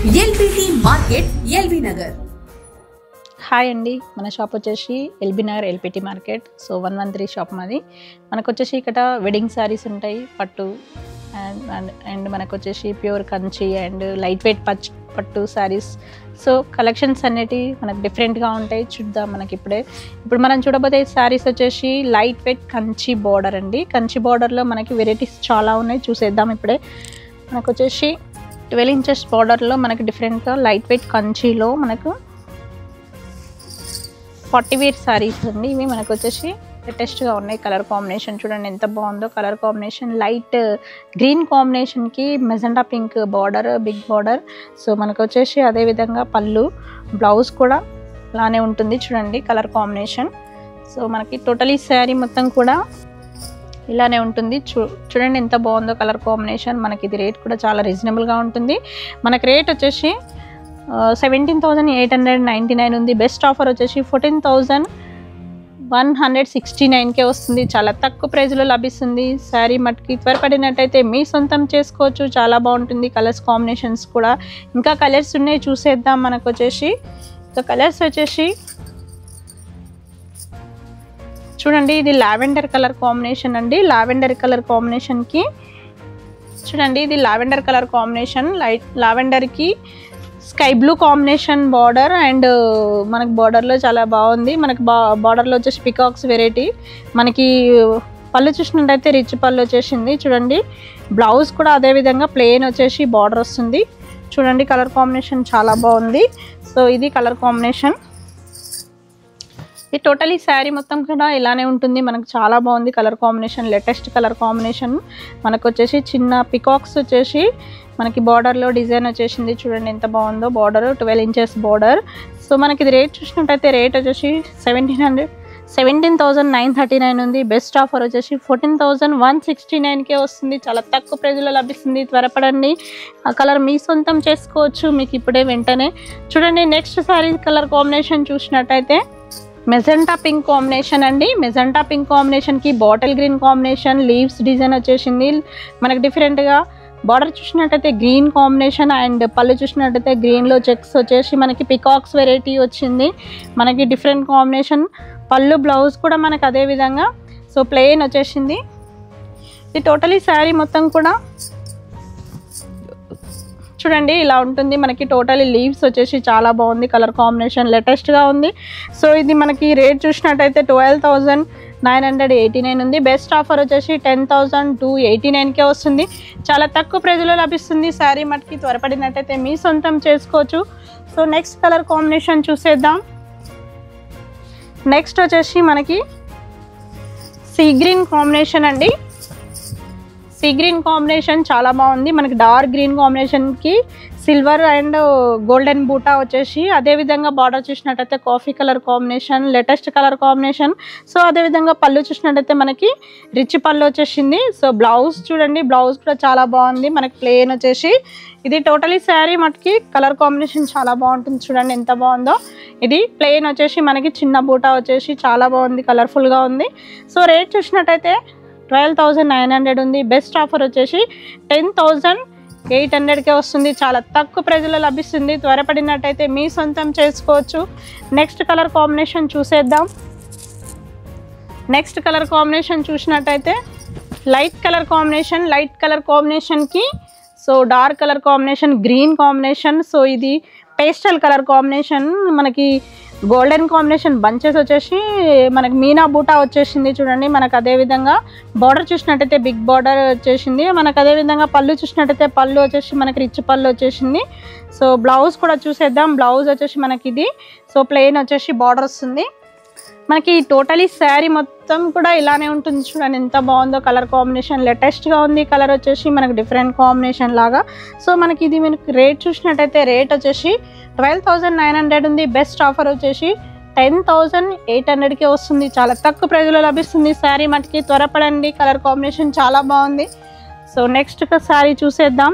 LBT market LB Nagar. Hi అండి, మన shop వచ్చేసి LB Nagar LPT market. So 113 shop మాది. మనకు వచ్చేసి ఇక్కడ వెడ్డింగ్ శారీస్ ఉంటాయి, పట్టు అండ్ మనకు వచ్చేసి pure Kanchi and light weight పట్టు శారీస్. సో కలెక్షన్స్ అనేటివి మనకు డిఫరెంట్గా ఉంటాయి. చూద్దాం. ఇప్పుడు మనం చూడబోతే శారీస్ వచ్చేసి లైట్ వెయిట్ కంచి బార్డర్ అండి. కంచి బార్డర్లో మనకి వెరైటీస్ చాలా ఉన్నాయి, చూసేద్దాం. ఇప్పుడే మనకు వచ్చేసి 12 ఇంచెస్ బార్డర్లో మనకి డిఫరెంట్గా లైట్ వెయిట్ కంచిలో మనకు 40 వేర్ శారీస్ అండి. ఇవి మనకు వచ్చేసి లేటెస్ట్గా ఉన్నాయి. కలర్ కాంబినేషన్ చూడండి ఎంత బాగుందో. కలర్ కాంబినేషన్ లైట్ గ్రీన్ కాంబినేషన్కి magenta pink border, big border. So మనకు వచ్చేసి అదేవిధంగా పళ్ళు, బ్లౌజ్ కూడా అలానే ఉంటుంది. చూడండి కలర్ కాంబినేషన్. సో మనకి టోటలీ శారీ మొత్తం కూడా ఇలానే ఉంటుంది. చూడండి ఎంత బాగుందో కలర్ కాంబినేషన్. మనకి ఇది రేట్ కూడా చాలా రీజనబుల్గా ఉంటుంది. మనకి రేట్ వచ్చేసి 17,899 ఉంది. బెస్ట్ ఆఫర్ వచ్చేసి 14,169కే వస్తుంది. చాలా తక్కువ ప్రైజ్లో లభిస్తుంది. శారీ మట్కి త్వరపడినట్టయితే మీ సొంతం చేసుకోవచ్చు. చాలా బాగుంటుంది. కలర్స్ కాంబినేషన్స్ కూడా ఇంకా కలర్స్ ఉన్నాయి, చూసేద్దాం. మనకు వచ్చేసి ఇంకా కలర్స్ వచ్చేసి చూడండి, ఇది లావెండర్ కలర్ కాంబినేషన్ అండి. లావెండర్ కలర్ కాంబినేషన్కి చూడండి, ఇది లావెండర్ కలర్ కాంబినేషన్. లైట్ లావెండర్కి sky blue combination border and మనకి బార్డర్లో చాలా బాగుంది. మనకి బార్డర్లో వచ్చేసి పికాక్స్ వెరైటీ. మనకి పళ్ళు చూసినట్టయితే రిచ్ పళ్ళు వచ్చేసింది. చూడండి బ్లౌజ్ కూడా అదేవిధంగా ప్లెయిన్ వచ్చేసి బార్డర్ వస్తుంది. చూడండి కలర్ కాంబినేషన్ చాలా బాగుంది. సో ఇది కలర్ కాంబినేషన్. ఇది టోటలీ శారీ మొత్తం కూడా ఇలానే ఉంటుంది. మనకు చాలా బాగుంది colour combination, latest colour combination. మనకు వచ్చేసి చిన్న పికాక్స్ వచ్చేసి మనకి బార్డర్లో డిజైన్ వచ్చేసింది. చూడండి ఎంత బాగుందో బార్డర్, 12 ఇంచెస్ బార్డర్. సో మనకి ఇది రేట్ చూసినట్టయితే రేట్ వచ్చేసి 17,939 ఉంది. బెస్ట్ ఆఫర్ వచ్చేసి 14,169కే వస్తుంది. చాలా తక్కువ ప్రైజ్లో లభిస్తుంది. త్వరపడండి, ఆ కలర్ మీ సొంతం చేసుకోవచ్చు మీకు ఇప్పుడే వెంటనే. చూడండి నెక్స్ట్ శారీ కలర్ కాంబినేషన్ చూసినట్టయితే మెజెంటా పింక్ కాంబినేషన్ అండి. మెజెంటా పింక్ కాంబినేషన్కి bottle green combination, leaves design వచ్చేసింది. మనకి డిఫరెంట్గా బార్డర్ చూసినట్టయితే గ్రీన్ కాంబినేషన్ అండ్ పళ్ళు చూసినట్టయితే గ్రీన్లో చెక్స్ వచ్చేసి మనకి పికాక్స్ వెరైటీ వచ్చింది. మనకి డిఫరెంట్ కాంబినేషన్. పళ్ళు బ్లౌజ్ కూడా మనకి అదే విధంగా సో ప్లెయిన్ వచ్చేసింది. ఇది టోటలీ శారీ మొత్తం కూడా చూడండి ఇలా ఉంటుంది. మనకి టోటలీ లీవ్స్ వచ్చేసి చాలా బాగుంది. కలర్ కాంబినేషన్ లేటెస్ట్గా ఉంది. సో ఇది మనకి రేట్ చూసినట్టయితే 12,989 ఉంది. బెస్ట్ ఆఫర్ వచ్చేసి 10,289కే వస్తుంది. చాలా తక్కువ ప్రైజ్లో లభిస్తుంది. శారీ మట్కి త్వరపడినట్టయితే మీ సొంతం చేసుకోవచ్చు. సో నెక్స్ట్ కలర్ కాంబినేషన్ చూసేద్దాం. నెక్స్ట్ వచ్చేసి మనకి సీ గ్రీన్ కాంబినేషన్ అండి. సీ గ్రీన్ కాంబినేషన్ చాలా బాగుంది. మనకి డార్క్ గ్రీన్ కాంబినేషన్కి సిల్వర్ అండ్ గోల్డెన్ బూటా వచ్చేసి అదేవిధంగా బార్డర్ చూసినట్టయితే coffee colour combination, latest colour combination. So అదేవిధంగా పళ్ళు చూసినట్టయితే మనకి రిచ్ పళ్ళు వచ్చేసింది. సో బ్లౌజ్ చూడండి, బ్లౌజ్ కూడా చాలా బాగుంది. మనకి ప్లెయిన్ వచ్చేసి ఇది టోటలీ శారీ మటుకి కలర్ కాంబినేషన్ చాలా బాగుంటుంది. చూడండి ఎంత బాగుందో. ఇది ప్లెయిన్ వచ్చేసి మనకి చిన్న బూటా వచ్చేసి చాలా బాగుంది, కలర్ఫుల్గా ఉంది. సో రేట్ చూసినట్టయితే 12,900 ఉంది. బెస్ట్ ఆఫర్ వచ్చేసి 10,800కే వస్తుంది. చాలా తక్కువ ప్రైజ్లో లభిస్తుంది. త్వరపడినట్టయితే మీ సొంతం చేసుకోవచ్చు. నెక్స్ట్ కలర్ కాంబినేషన్ చూసేద్దాం. నెక్స్ట్ కలర్ కాంబినేషన్ చూసినట్టయితే light colour combination. Light colour కాంబినేషన్కి so dark colour combination, green combination. So ఇది పేస్టల్ కలర్ కాంబినేషన్. మనకి గోల్డెన్ కాంబినేషన్ బంచెస్ వచ్చేసి మనకి మీనా బూటా వచ్చేసింది. చూడండి మనకు అదేవిధంగా బార్డర్ చూసినట్టయితే బిగ్ బార్డర్ వచ్చేసింది. మనకు అదేవిధంగా పళ్ళు చూసినట్టయితే పళ్ళు వచ్చేసి మనకి రిచ్ పళ్ళు వచ్చేసింది. సో బ్లౌజ్ కూడా చూసేద్దాం. బ్లౌజ్ వచ్చేసి మనకి ఇది సో ప్లెయిన్ వచ్చేసి బార్డర్ వస్తుంది. మనకి టోటలీ శారీ మొత్తం కూడా ఇలానే ఉంటుంది. చూడండి ఎంత బాగుందో కలర్ కాంబినేషన్, లేటెస్ట్గా ఉంది. కలర్ వచ్చేసి మనకి డిఫరెంట్ కాంబినేషన్ లాగా. సో మనకి ఇది మనకి రేట్ చూసినట్టయితే రేట్ వచ్చేసి 12,900 ఉంది. బెస్ట్ ఆఫర్ వచ్చేసి 10,800కే వస్తుంది. చాలా తక్కువ ప్రైజ్లో లభిస్తుంది. శారీ మటుకి త్వరపడండి, కలర్ కాంబినేషన్ చాలా బాగుంది. సో నెక్స్ట్ శారీ చూసేద్దాం.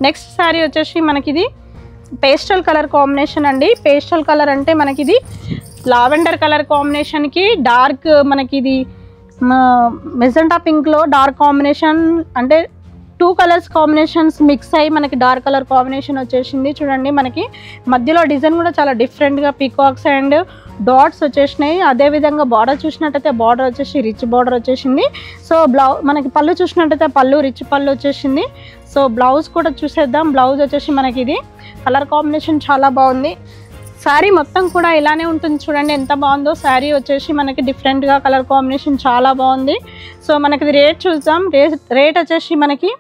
నెక్స్ట్ శారీ వచ్చేసి మనకి ఇది పేస్టల్ కలర్ కాంబినేషన్ అండి. పేస్టల్ కలర్ అంటే మనకి ఇది లావెండర్ కలర్ కాంబినేషన్కి డార్క్ మనకి ఇది మెజెంటా పింక్లో డార్క్ కాంబినేషన్ అంటే టూ కలర్స్ కాంబినేషన్స్ మిక్స్ అయ్యి మనకి డార్క్ కలర్ కాంబినేషన్ వచ్చేసింది చూడండి. మనకి మధ్యలో డిజైన్ కూడా చాలా డిఫరెంట్గా పీకాక్స్ అండ్ డాట్స్ వచ్చేసినాయి. అదేవిధంగా బార్డర్ చూసినట్టయితే బార్డర్ వచ్చేసి రిచ్ బార్డర్ వచ్చేసింది. సో మనకి పళ్ళు చూసినట్టయితే పళ్ళు రిచ్ పళ్ళు వచ్చేసింది. సో బ్లౌజ్ కూడా చూసేద్దాం. బ్లౌజ్ వచ్చేసి మనకి ఇది కలర్ కాంబినేషన్ చాలా బాగుంది. శారీ మొత్తం కూడా ఇలానే ఉంటుంది చూడండి ఎంత బాగుందో. శారీ వచ్చేసి మనకి డిఫరెంట్గా కలర్ కాంబినేషన్ చాలా బాగుంది. సో మనకి రేట్ చూద్దాం. రేట్ వచ్చేసి మనకి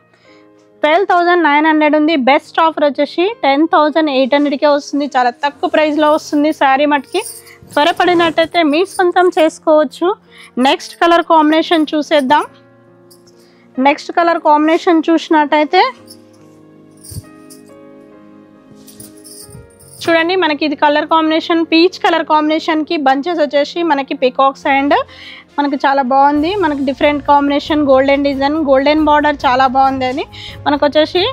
12,900 ఉంది. బెస్ట్ ఆఫర్ వచ్చేసి 10,800కే వస్తుంది. చాలా తక్కువ ప్రైస్లో వస్తుంది శారీ మటుకి. త్వరపడినట్టయితే మీ సొంతం చేసుకోవచ్చు. నెక్స్ట్ కలర్ కాంబినేషన్ చూసేద్దాం. నెక్స్ట్ కలర్ కాంబినేషన్ చూసినట్టయితే చూడండి మనకి ఇది కలర్ కాంబినేషన్ పీచ్ కలర్ కాంబినేషన్కి బంచెస్ వచ్చేసి మనకి పికాక్స్ అండ్ మనకి చాలా బాగుంది. మనకి different combination golden design golden border చాలా బాగుంది. అని మనకు వచ్చేసి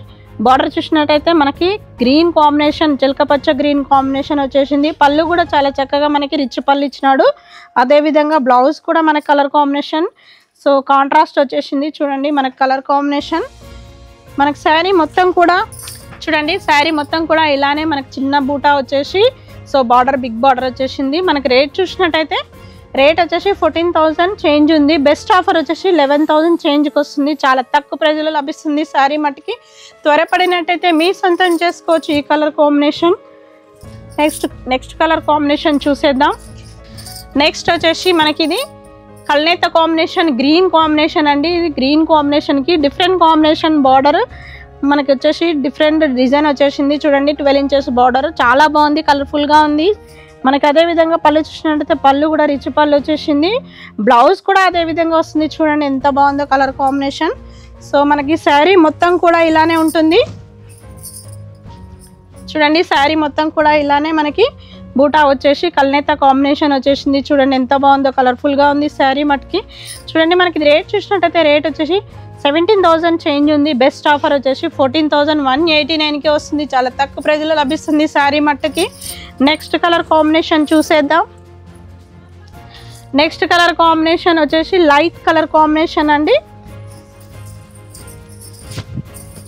బార్డర్ చూసినట్టయితే మనకి గ్రీన్ కాంబినేషన్ చిలకపచ్చ గ్రీన్ కాంబినేషన్ వచ్చేసింది. పళ్ళు కూడా చాలా చక్కగా మనకి రిచ్ పళ్ళు ఇచ్చినాడు. అదేవిధంగా బ్లౌజ్ కూడా మనకి కలర్ కాంబినేషన్ సో కాంట్రాస్ట్ వచ్చేసింది చూడండి మనకి కలర్ కాంబినేషన్. మనకి శారీ మొత్తం కూడా చూడండి శారీ మొత్తం కూడా ఇలానే మనకి చిన్న బూటా వచ్చేసి సో బార్డర్ బిగ్ బార్డర్ వచ్చేసింది. మనకి రేట్ చూసినట్టయితే రేట్ వచ్చేసి 14,000 చేంజ్ ఉంది. బెస్ట్ ఆఫర్ వచ్చేసి 11,000 చేంజ్కి వస్తుంది. చాలా తక్కువ ప్రైజ్లో లభిస్తుంది శారీ మటుకి. త్వరపడినట్టయితే మీ సొంతం చేసుకోవచ్చు ఈ colour combination. Next colour combination చూసేద్దాం. నెక్స్ట్ వచ్చేసి మనకి ఇది కల్నేత కాంబినేషన్ గ్రీన్ కాంబినేషన్ అండి. ఇది గ్రీన్ కాంబినేషన్కి డిఫరెంట్ కాంబినేషన్ బార్డర్ మనకి వచ్చేసి డిఫరెంట్ డిజైన్ వచ్చేసింది చూడండి. 12 ఇంచెస్ బార్డర్ చాలా బాగుంది కలర్ఫుల్గా ఉంది. మనకి అదేవిధంగా పళ్ళు చూసినట్టయితే పళ్ళు కూడా రిచ్ పళ్ళు వచ్చేసింది. బ్లౌజ్ కూడా అదే విధంగా వస్తుంది చూడండి ఎంత బాగుందో కలర్ కాంబినేషన్. సో మనకి శారీ మొత్తం కూడా ఇలానే ఉంటుంది చూడండి. శారీ మొత్తం కూడా ఇలానే మనకి బూటా వచ్చేసి కల్నేత కాంబినేషన్ వచ్చేసింది చూడండి ఎంత బాగుందో కలర్ఫుల్గా ఉంది శారీ మటుకి. చూడండి మనకి రేట్ చూసినట్టయితే రేట్ వచ్చేసి 17,000 చేంజ్ ఉంది. బెస్ట్ ఆఫర్ వచ్చేసి 14,189కే వస్తుంది. చాలా తక్కువ ప్రైజ్లో లభిస్తుంది శారీ మట్టుకి. నెక్స్ట్ కలర్ కాంబినేషన్ చూసేద్దాం. నెక్స్ట్ కలర్ కాంబినేషన్ వచ్చేసి లైట్ కలర్ కాంబినేషన్ అండి.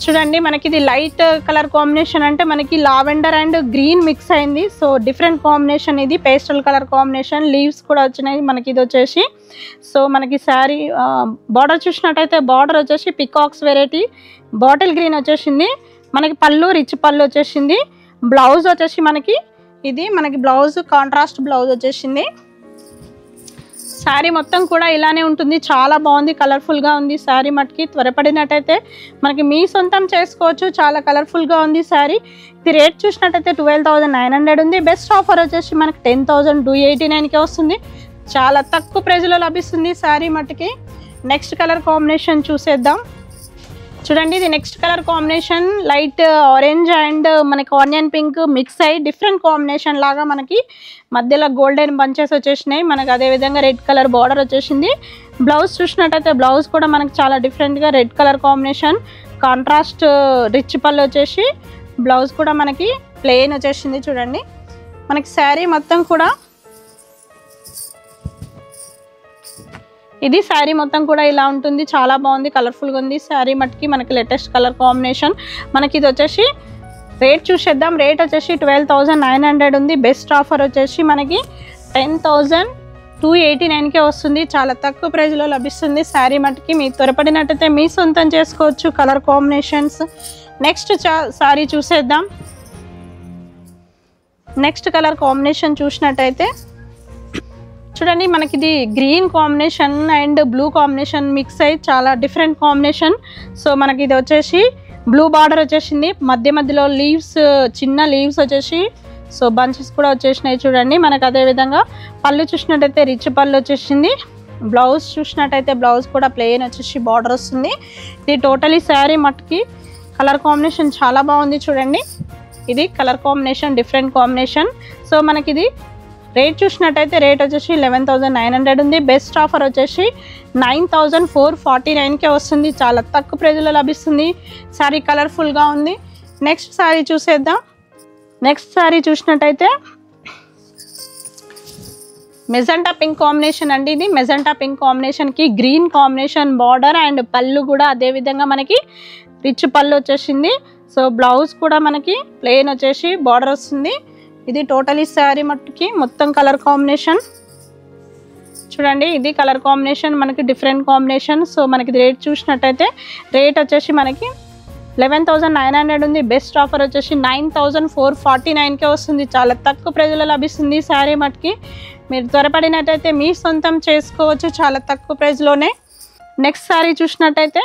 చూడండి మనకి ఇది లైట్ కలర్ కాంబినేషన్ అంటే మనకి లావెండర్ అండ్ గ్రీన్ మిక్స్ అయింది. సో డిఫరెంట్ కాంబినేషన్ ఇది పేస్టల్ కలర్ కాంబినేషన్. లీవ్స్ కూడా వచ్చినాయి మనకి ఇది వచ్చేసి. సో మనకి శారీ బార్డర్ చూసినట్టయితే బార్డర్ వచ్చేసి పికాక్స్ వెరైటీ బాటిల్ గ్రీన్ వచ్చేసింది. మనకి పళ్ళు రిచ్ పళ్ళు వచ్చేసింది. బ్లౌజ్ వచ్చేసి మనకి ఇది మనకి బ్లౌజ్ కాంట్రాస్ట్ బ్లౌజ్ వచ్చేసింది. శారీ మొత్తం కూడా ఇలానే ఉంటుంది చాలా బాగుంది కలర్ఫుల్గా ఉంది శారీ మటుకి. త్వరపడినట్టయితే మనకి మీ సొంతం చేసుకోవచ్చు. చాలా కలర్ఫుల్గా ఉంది శారీ. ఇది రేట్ చూసినట్టయితే 12,900 ఉంది. బెస్ట్ ఆఫర్ వచ్చేసి మనకి 10,289కే వస్తుంది. చాలా తక్కువ ప్రైజ్లో లభిస్తుంది శారీ మటుకి. నెక్స్ట్ కలర్ కాంబినేషన్ చూసేద్దాం. చూడండి ఇది next colour combination light orange and మనకి ఆనియన్ పింక్ మిక్స్ అయ్యి డిఫరెంట్ కాంబినేషన్ లాగా మనకి మధ్యలో గోల్డెన్ బంచెస్ వచ్చేసినాయి. మనకి అదేవిధంగా రెడ్ కలర్ బార్డర్ వచ్చేసింది. బ్లౌజ్ చూసినట్టయితే బ్లౌజ్ కూడా మనకి చాలా డిఫరెంట్గా red colour combination contrast rich పళ్ళు వచ్చేసి బ్లౌజ్ కూడా మనకి ప్లెయిన్ వచ్చేసింది చూడండి. మనకి శారీ మొత్తం కూడా ఇది శారీ మొత్తం కూడా ఇలా ఉంటుంది చాలా బాగుంది కలర్ఫుల్గా ఉంది శారీ మటుకి. మనకి లేటెస్ట్ కలర్ కాంబినేషన్. మనకి ఇది వచ్చేసి రేట్ చూసేద్దాం. రేట్ వచ్చేసి 12,900 ఉంది. బెస్ట్ ఆఫర్ వచ్చేసి మనకి 10,289కే వస్తుంది. చాలా తక్కువ ప్రైజ్లో లభిస్తుంది శారీ మటుకి. మీకు త్వరపడినట్టయితే మీ సొంతం చేసుకోవచ్చు కలర్ కాంబినేషన్స్. నెక్స్ట్ శారీ చూసేద్దాం. నెక్స్ట్ కలర్ కాంబినేషన్ చూసినట్టయితే చూడండి మనకి ఇది green combination and blue combination mix అయ్యి చాలా డిఫరెంట్ కాంబినేషన్. సో మనకి ఇది వచ్చేసి బ్లూ బార్డర్ వచ్చేసింది. మధ్యలో లీవ్స్ చిన్న లీవ్స్ వచ్చేసి సో బంచెస్ కూడా వచ్చేసినాయి చూడండి. మనకు అదేవిధంగా పళ్ళు చూసినట్టయితే రిచ్ పళ్ళు వచ్చేసింది. బ్లౌజ్ చూసినట్టయితే బ్లౌజ్ కూడా ప్లెయిన్ వచ్చేసి బార్డర్ వస్తుంది. ఇది టోటలీ శారీ మట్టుకి కలర్ కాంబినేషన్ చాలా బాగుంది చూడండి. ఇది colour combination different combination. So మనకి ఇది రేట్ చూసినట్టయితే రేట్ వచ్చేసి 11,900 ఉంది. బెస్ట్ ఆఫర్ వచ్చేసి 9,449కే వస్తుంది. చాలా తక్కువ ప్రైజ్లో లభిస్తుంది. శారీ కలర్ఫుల్గా ఉంది. నెక్స్ట్ శారీ చూసేద్దాం. నెక్స్ట్ శారీ చూసినట్టయితే మెజెంటా పింక్ కాంబినేషన్ అండి. ఇది మెజెంటా పింక్ కాంబినేషన్కి గ్రీన్ కాంబినేషన్ బార్డర్ అండ్ పళ్ళు కూడా అదేవిధంగా మనకి రిచ్ పళ్ళు వచ్చేసింది. సో బ్లౌజ్ కూడా మనకి ప్లెయిన్ వచ్చేసి బార్డర్ వస్తుంది. ఇది టోటలీ శారీ మట్టుకి మొత్తం కలర్ కాంబినేషన్ చూడండి. ఇది కలర్ కాంబినేషన్ మనకి డిఫరెంట్ కాంబినేషన్. సో మనకి రేట్ చూసినట్టయితే రేట్ వచ్చేసి మనకి 11,900 ఉంది. బెస్ట్ ఆఫర్ వచ్చేసి 9,449కే వస్తుంది. చాలా తక్కువ ప్రైజ్లో లభిస్తుంది శారీ మట్టుకి. మీరు త్వరపడినట్టయితే మీ సొంతం చేసుకోవచ్చు చాలా తక్కువ ప్రైజ్లోనే. నెక్స్ట్ శారీ చూసినట్టయితే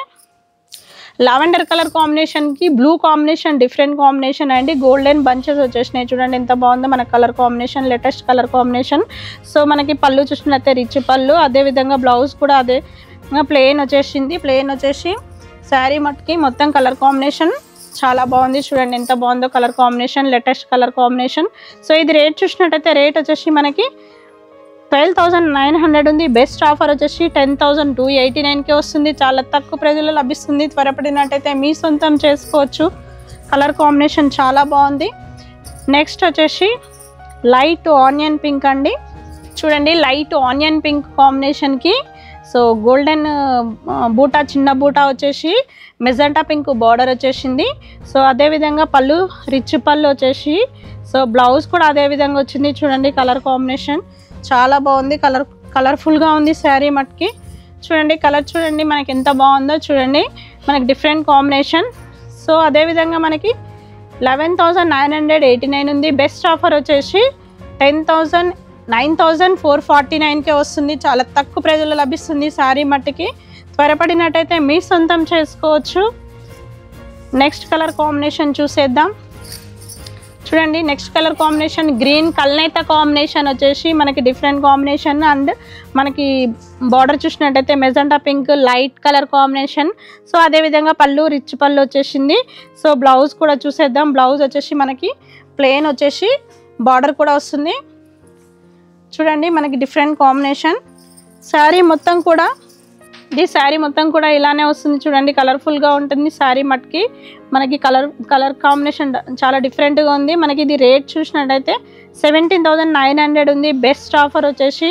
లావెండర్ కలర్ కాంబినేషన్కి బ్లూ కాంబినేషన్ డిఫరెంట్ కాంబినేషన్ అండి. గోల్డెన్ బంచెస్ వచ్చేసినాయి చూడండి ఎంత బాగుందో మన colour combination, latest colour combination. So మనకి పళ్ళు చూసినట్టయితే రిచ్ పళ్ళు, అదేవిధంగా బ్లౌజ్ కూడా అదే ప్లెయిన్ వచ్చేసింది. ప్లెయిన్ వచ్చేసి శారీ మట్టుకి మొత్తం కలర్ కాంబినేషన్ చాలా బాగుంది చూడండి ఎంత బాగుందో colour combination, latest colour combination. So ఇది రేట్ చూసినట్టయితే రేట్ వచ్చేసి మనకి 12,900 ఉంది. బెస్ట్ ఆఫర్ వచ్చేసి 10,289కే వస్తుంది. చాలా తక్కువ ప్రైజ్లో లభిస్తుంది. త్వరపడినట్టయితే మీ సొంతం చేసుకోవచ్చు. కలర్ కాంబినేషన్ చాలా బాగుంది. నెక్స్ట్ వచ్చేసి లైట్ ఆనియన్ పింక్ అండి. చూడండి లైట్ ఆనియన్ పింక్ కాంబినేషన్కి సో గోల్డెన్ బూటా, చిన్న బూటా వచ్చేసి మెజెంటా పింక్ బార్డర్ వచ్చేసింది. సో అదేవిధంగా పళ్ళు రిచ్ పళ్ళు వచ్చేసి సో బ్లౌజ్ కూడా అదేవిధంగా వచ్చింది చూడండి. కలర్ కాంబినేషన్ చాలా బాగుంది. కలర్ఫుల్గా ఉంది శారీ మట్టుకి. చూడండి కలర్ చూడండి మనకి ఎంత బాగుందో చూడండి. మనకి డిఫరెంట్ కాంబినేషన్. సో అదేవిధంగా మనకి 11,989 ఉంది. బెస్ట్ ఆఫర్ వచ్చేసి 9,449కే వస్తుంది. చాలా తక్కువ ప్రైజ్లో లభిస్తుంది శారీ మట్టుకి. త్వరపడినట్టయితే మీ సొంతం చేసుకోవచ్చు. నెక్స్ట్ కలర్ కాంబినేషన్ చూసేద్దాం. చూడండి నెక్స్ట్ కలర్ కాంబినేషన్ గ్రీన్ కల్నేత కాంబినేషన్ వచ్చేసి మనకి డిఫరెంట్ కాంబినేషన్ అండ్ మనకి బార్డర్ చూసినట్టయితే magenta pink light colour combination. So అదేవిధంగా పళ్ళు రిచ్ పళ్ళు వచ్చేసింది. సో బ్లౌజ్ కూడా చూసేద్దాం. బ్లౌజ్ వచ్చేసి మనకి ప్లెయిన్ వచ్చేసి బార్డర్ కూడా వస్తుంది చూడండి. మనకి డిఫరెంట్ కాంబినేషన్. శారీ మొత్తం కూడా ఇలానే వస్తుంది చూడండి. కలర్ఫుల్గా ఉంటుంది శారీ మట్టుకి. మనకి కలర్ కాంబినేషన్ చాలా డిఫరెంట్గా ఉంది. మనకి ఇది రేట్ చూసినట్టయితే 17,900 ఉంది. బెస్ట్ ఆఫర్ వచ్చేసి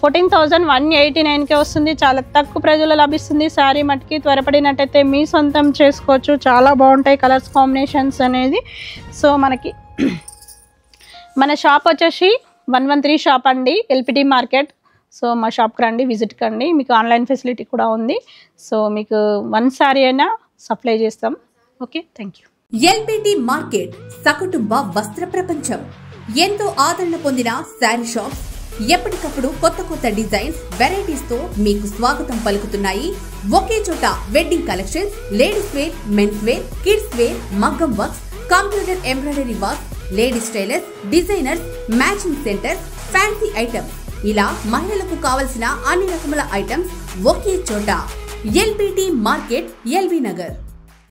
14,189కే వస్తుంది. చాలా తక్కువ ప్రైజ్లో లభిస్తుంది శారీ మట్టుకి. త్వరపడినట్టయితే మీ సొంతం చేసుకోవచ్చు. చాలా బాగుంటాయి కలర్స్ కాంబినేషన్స్ అనేది. సో మనకి మన షాప్ వచ్చేసి 113 షాప్ అండి, ఎల్పిటి మార్కెట్. సో మా షాప్కి రండి, విజిట్ కండి. మీకు ఆన్లైన్ ఫెసిలిటీ కూడా ఉంది. సో మీకు 1 సారీ అయినా సప్లై చేస్తాం. Okay, thank you. LPT market సకుటుంబ వస్త్ర ప్రపంచం. ఎంతో ఆదరణ పొందిన శారీ షాప్. ఎప్పటికప్పుడు కొత్త డిజైన్స్ వెరైటీస్ తో మీకు స్వాగతం పలుకుతున్నాయి. ఒకే చోట wedding collections, ladies wear, mens wear, kids wear, మగ్గం works, computer embroidery work, ladies tailors, designers, matching centre, fancy items, ఇలా మహిళలకు కావలసిన అన్ని రకముల ఐటమ్స్ ఒకే చోట. LPT market, LV Nagar.